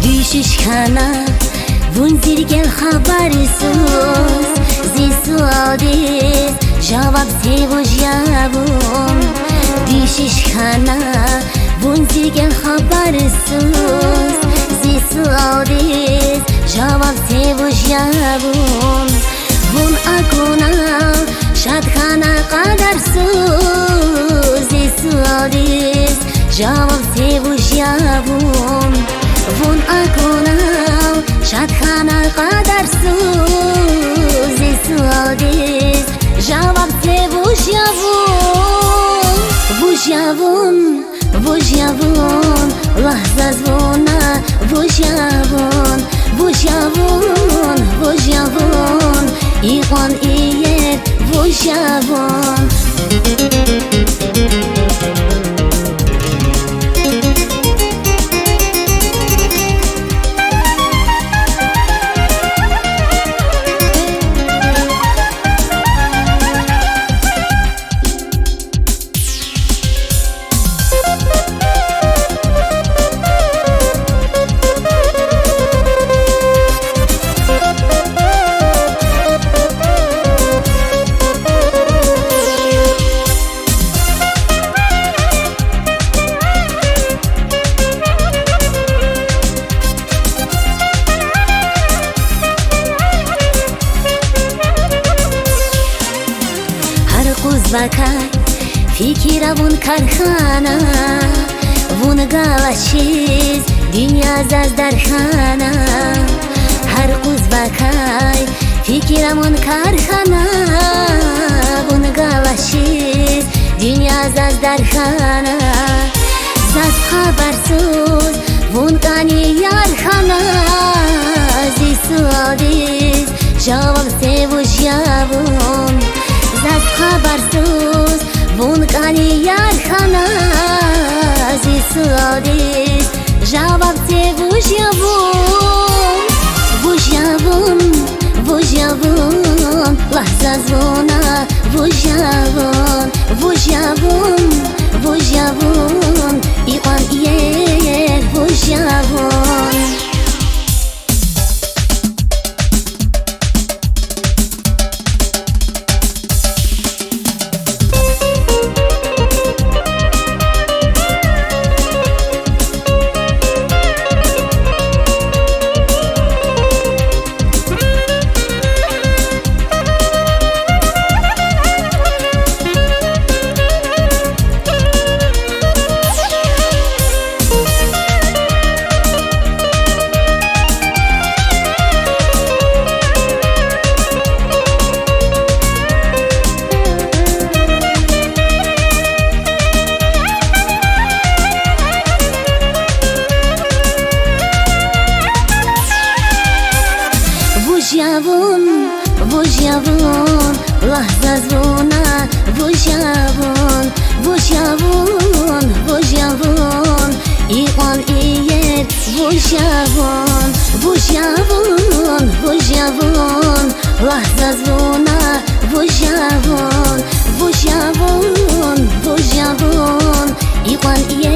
Düşüşkana vunzirgel habersiz zisuadis cevap sevojavum. Düşüşkana vunzirgel habersiz zisuadis cevap sevojavum. Vun akuna şadkhana kadarsız zisuadis cevap sevojavum. Vun akonam şadkhana kadarsız zisuadis cevap sevojavum. Vojavun lahza zvona vojavun iğan iyer vojavun. Bakay fikira vun karxana vun galashiz dünya zazdarxana. Har quz bakay fikira vun karxana vun galashiz dünya zazdarxana. Zaz habersiz vun qani yarxana zisuadis cevap sevojavum. Zaz habersiz vun qani yarxana zisuadis cevap sevojavum. Vojavun lahza zvona vojavun iğan iyer vojavun. Vojavun lahza zvona vojavun iğan iyer vojavun lahza zvona vojavun iğan iyer